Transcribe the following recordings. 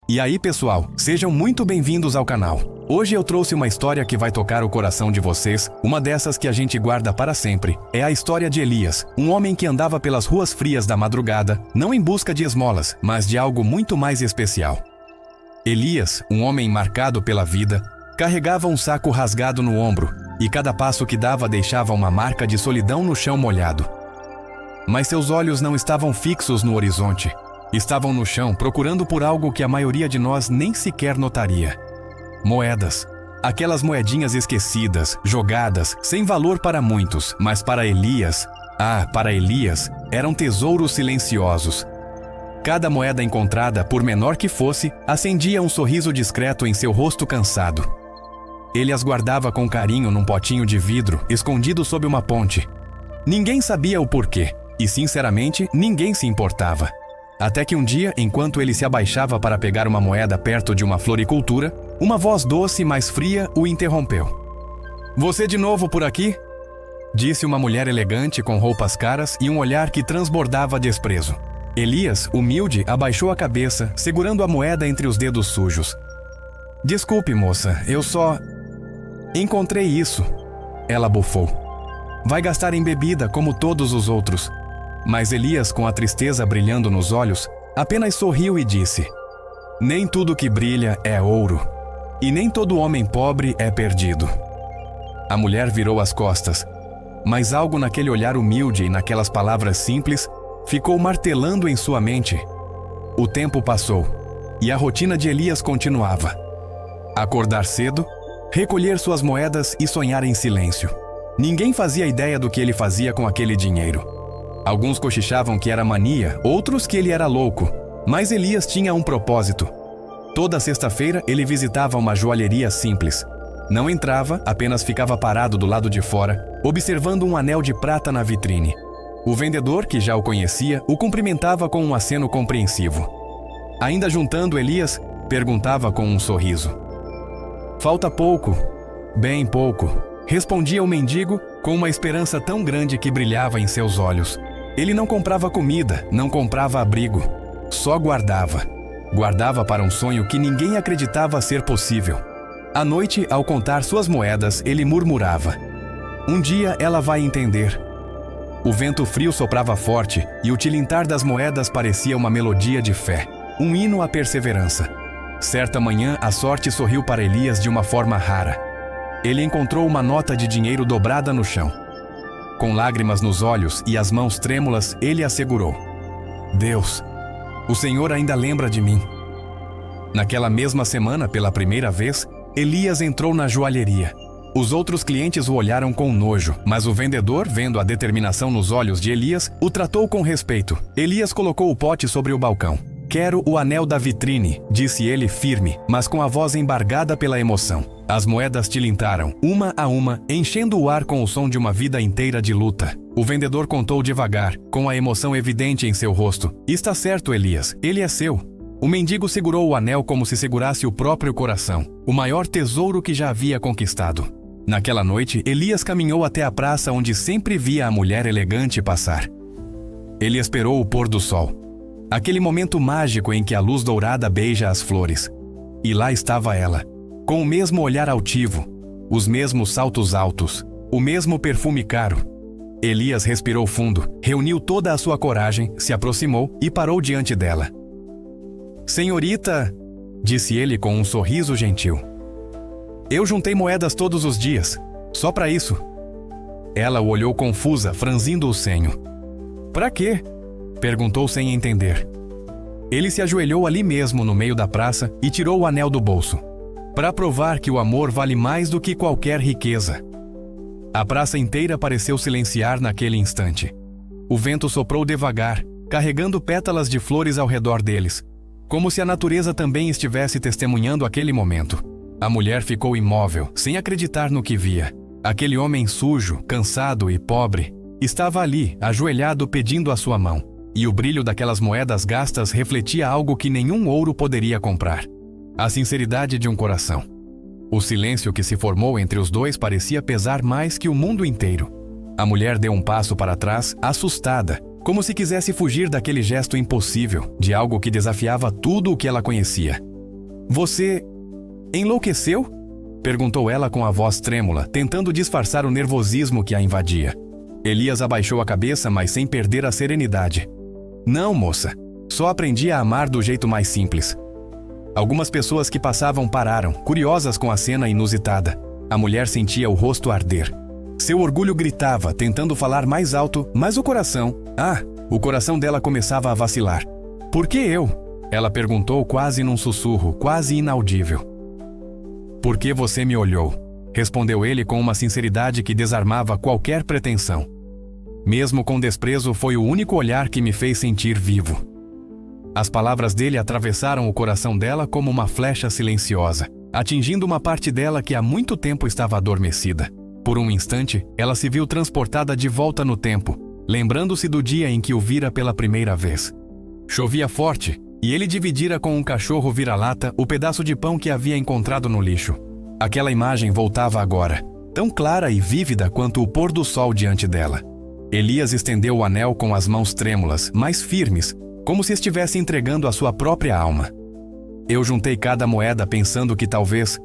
E aí, pessoal, sejam muito bem-vindos ao canal. Hoje eu trouxe uma história que vai tocar o coração de vocês, uma dessas que a gente guarda para sempre. É a história de Elias, um homem que andava pelas ruas frias da madrugada, não em busca de esmolas, mas de algo muito mais especial. Elias, um homem marcado pela vida, carregava um saco rasgado no ombro, e cada passo que dava deixava uma marca de solidão no chão molhado. Mas seus olhos não estavam fixos no horizonte. Estavam no chão procurando por algo que a maioria de nós nem sequer notaria. Moedas. Aquelas moedinhas esquecidas, jogadas, sem valor para muitos, mas para Elias, eram tesouros silenciosos. Cada moeda encontrada, por menor que fosse, acendia um sorriso discreto em seu rosto cansado. Ele as guardava com carinho num potinho de vidro, escondido sob uma ponte. Ninguém sabia o porquê, e sinceramente, ninguém se importava. Até que um dia, enquanto ele se abaixava para pegar uma moeda perto de uma floricultura, uma voz doce, mas fria, o interrompeu. "Você de novo por aqui?" disse uma mulher elegante com roupas caras e um olhar que transbordava desprezo. Elias, humilde, abaixou a cabeça, segurando a moeda entre os dedos sujos. "Desculpe, moça, eu só... encontrei isso." Ela bufou. "Vai gastar em bebida como todos os outros." Mas Elias, com a tristeza brilhando nos olhos, apenas sorriu e disse: "Nem tudo que brilha é ouro, e nem todo homem pobre é perdido." A mulher virou as costas, mas algo naquele olhar humilde e naquelas palavras simples ficou martelando em sua mente. O tempo passou, e a rotina de Elias continuava. Acordar cedo, recolher suas moedas e sonhar em silêncio. Ninguém fazia ideia do que ele fazia com aquele dinheiro. Alguns cochichavam que era mania, outros que ele era louco, mas Elias tinha um propósito. Toda sexta-feira ele visitava uma joalheria simples. Não entrava, apenas ficava parado do lado de fora, observando um anel de prata na vitrine. O vendedor, que já o conhecia, o cumprimentava com um aceno compreensivo. Ainda juntando Elias, perguntava com um sorriso. "Falta pouco." "Bem pouco," respondia o mendigo com uma esperança tão grande que brilhava em seus olhos. Ele não comprava comida, não comprava abrigo, só guardava. Guardava para um sonho que ninguém acreditava ser possível. À noite, ao contar suas moedas, ele murmurava: "Um dia ela vai entender." O vento frio soprava forte e o tilintar das moedas parecia uma melodia de fé, um hino à perseverança. Certa manhã, a sorte sorriu para Elias de uma forma rara. Ele encontrou uma nota de dinheiro dobrada no chão. Com lágrimas nos olhos e as mãos trêmulas, ele assegurou: "Deus, o Senhor ainda lembra de mim." Naquela mesma semana, pela primeira vez, Elias entrou na joalheria. Os outros clientes o olharam com nojo, mas o vendedor, vendo a determinação nos olhos de Elias, o tratou com respeito. Elias colocou o pote sobre o balcão. "Quero o anel da vitrine," disse ele firme, mas com a voz embargada pela emoção. As moedas tilintaram, uma a uma, enchendo o ar com o som de uma vida inteira de luta. O vendedor contou devagar, com a emoção evidente em seu rosto: "Está certo, Elias, ele é seu." O mendigo segurou o anel como se segurasse o próprio coração, o maior tesouro que já havia conquistado. Naquela noite, Elias caminhou até a praça onde sempre via a mulher elegante passar. Ele esperou o pôr do sol. Aquele momento mágico em que a luz dourada beija as flores. E lá estava ela, com o mesmo olhar altivo, os mesmos saltos altos, o mesmo perfume caro. Elias respirou fundo, reuniu toda a sua coragem, se aproximou e parou diante dela. "Senhorita," disse ele com um sorriso gentil, "eu juntei moedas todos os dias, só para isso." Ela o olhou confusa, franzindo o senho. "Para quê?" perguntou sem entender. Ele se ajoelhou ali mesmo no meio da praça e tirou o anel do bolso. "Para provar que o amor vale mais do que qualquer riqueza." A praça inteira pareceu silenciar naquele instante. O vento soprou devagar, carregando pétalas de flores ao redor deles, como se a natureza também estivesse testemunhando aquele momento. A mulher ficou imóvel, sem acreditar no que via. Aquele homem sujo, cansado e pobre estava ali, ajoelhado, pedindo a sua mão. E o brilho daquelas moedas gastas refletia algo que nenhum ouro poderia comprar: a sinceridade de um coração. O silêncio que se formou entre os dois parecia pesar mais que o mundo inteiro. A mulher deu um passo para trás, assustada, como se quisesse fugir daquele gesto impossível, de algo que desafiava tudo o que ela conhecia. Você enlouqueceu? Perguntou ela com a voz trêmula, tentando disfarçar o nervosismo que a invadia. Elias abaixou a cabeça, mas sem perder a serenidade. Não, moça. Só aprendi a amar do jeito mais simples. Algumas pessoas que passavam pararam, curiosas com a cena inusitada. A mulher sentia o rosto arder. Seu orgulho gritava, tentando falar mais alto, mas o coração... o coração dela começava a vacilar. Por que eu? Ela perguntou quase num sussurro, quase inaudível. Por que você me olhou? Respondeu ele com uma sinceridade que desarmava qualquer pretensão. Mesmo com desprezo, foi o único olhar que me fez sentir vivo. As palavras dele atravessaram o coração dela como uma flecha silenciosa, atingindo uma parte dela que há muito tempo estava adormecida. Por um instante, ela se viu transportada de volta no tempo, lembrando-se do dia em que o vira pela primeira vez. Chovia forte, e ele dividira com um cachorro vira-lata o pedaço de pão que havia encontrado no lixo. Aquela imagem voltava agora, tão clara e vívida quanto o pôr do sol diante dela. Elias estendeu o anel com as mãos trêmulas, mas firmes, como se estivesse entregando a sua própria alma. Eu juntei cada moeda pensando que talvez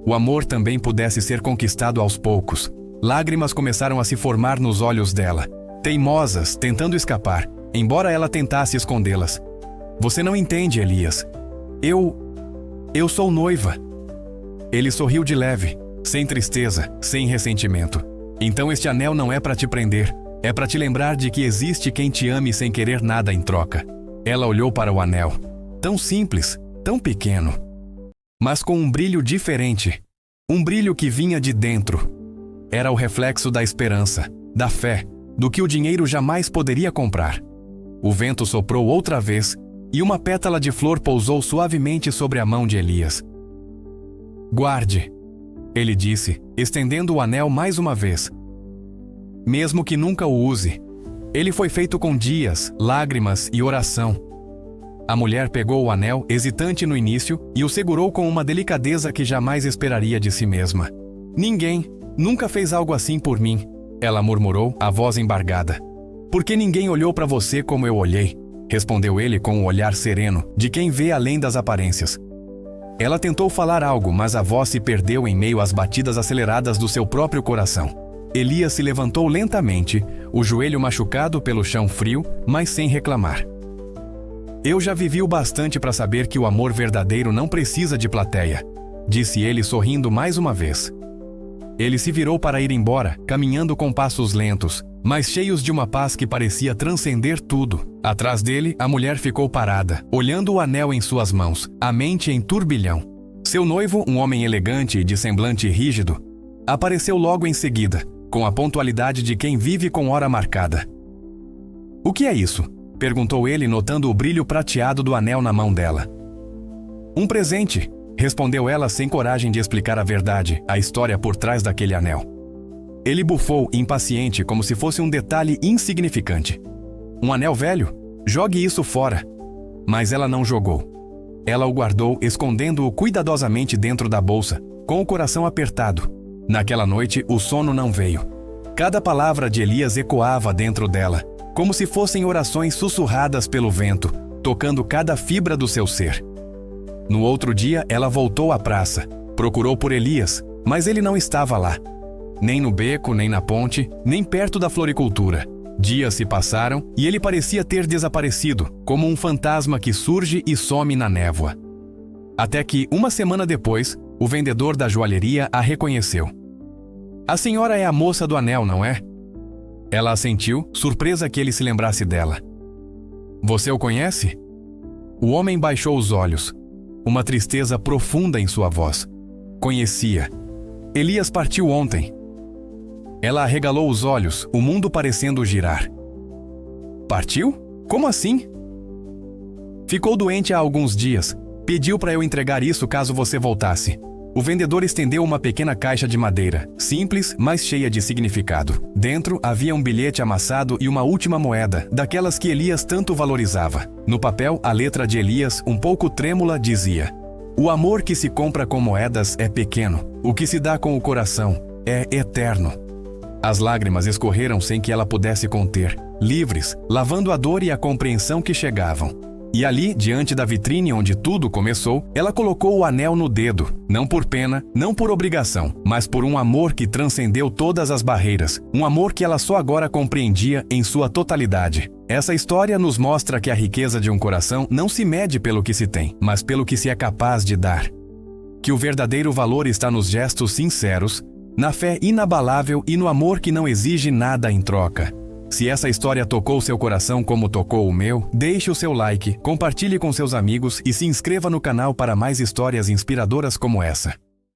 o amor também pudesse ser conquistado aos poucos. Lágrimas começaram a se formar nos olhos dela, teimosas, tentando escapar, embora ela tentasse escondê-las. Você não entende, Elias. Eu sou noiva. Ele sorriu de leve, sem tristeza, sem ressentimento. Então este anel não é para te prender, é para te lembrar de que existe quem te ame sem querer nada em troca. Ela olhou para o anel, tão simples, tão pequeno, mas com um brilho diferente, um brilho que vinha de dentro. Era o reflexo da esperança, da fé, do que o dinheiro jamais poderia comprar. O vento soprou outra vez e uma pétala de flor pousou suavemente sobre a mão de Elias. Guarde, ele disse, estendendo o anel mais uma vez. Mesmo que nunca o use, ele foi feito com dias, lágrimas e oração. A mulher pegou o anel, hesitante no início, e o segurou com uma delicadeza que jamais esperaria de si mesma. Ninguém nunca fez algo assim por mim, ela murmurou, a voz embargada. Porque ninguém olhou para você como eu olhei, respondeu ele com um olhar sereno, de quem vê além das aparências. Ela tentou falar algo, mas a voz se perdeu em meio às batidas aceleradas do seu próprio coração. Elias se levantou lentamente, o joelho machucado pelo chão frio, mas sem reclamar. Eu já vivi o bastante para saber que o amor verdadeiro não precisa de plateia, disse ele sorrindo mais uma vez. Ele se virou para ir embora, caminhando com passos lentos, mas cheios de uma paz que parecia transcender tudo. Atrás dele, a mulher ficou parada, olhando o anel em suas mãos, a mente em turbilhão. Seu noivo, um homem elegante e de semblante rígido, apareceu logo em seguida, com a pontualidade de quem vive com hora marcada. O que é isso? Perguntou ele, notando o brilho prateado do anel na mão dela. Um presente, respondeu ela sem coragem de explicar a verdade, a história por trás daquele anel. Ele bufou, impaciente, como se fosse um detalhe insignificante. Um anel velho? Jogue isso fora. Mas ela não jogou. Ela o guardou, escondendo-o cuidadosamente dentro da bolsa, com o coração apertado. Naquela noite, o sono não veio. Cada palavra de Elias ecoava dentro dela, como se fossem orações sussurradas pelo vento, tocando cada fibra do seu ser. No outro dia, ela voltou à praça, procurou por Elias, mas ele não estava lá. Nem no beco, nem na ponte, nem perto da floricultura. Dias se passaram e ele parecia ter desaparecido, como um fantasma que surge e some na névoa. Até que, uma semana depois, o vendedor da joalheria a reconheceu. A senhora é a moça do anel, não é? Ela assentiu, surpresa que ele se lembrasse dela. Você o conhece? O homem baixou os olhos, uma tristeza profunda em sua voz. Conhecia. Elias partiu ontem. Ela arregalou os olhos, o mundo parecendo girar. Partiu? Como assim? Ficou doente há alguns dias. Pediu para eu entregar isso caso você voltasse. O vendedor estendeu uma pequena caixa de madeira, simples, mas cheia de significado. Dentro havia um bilhete amassado e uma última moeda, daquelas que Elias tanto valorizava. No papel, a letra de Elias, um pouco trêmula, dizia: O amor que se compra com moedas é pequeno. O que se dá com o coração é eterno. As lágrimas escorreram sem que ela pudesse conter, livres, lavando a dor e a compreensão que chegavam. E ali, diante da vitrine onde tudo começou, ela colocou o anel no dedo, não por pena, não por obrigação, mas por um amor que transcendeu todas as barreiras, um amor que ela só agora compreendia em sua totalidade. Essa história nos mostra que a riqueza de um coração não se mede pelo que se tem, mas pelo que se é capaz de dar. Que o verdadeiro valor está nos gestos sinceros, na fé inabalável e no amor que não exige nada em troca. Se essa história tocou seu coração como tocou o meu, deixe o seu like, compartilhe com seus amigos e se inscreva no canal para mais histórias inspiradoras como essa.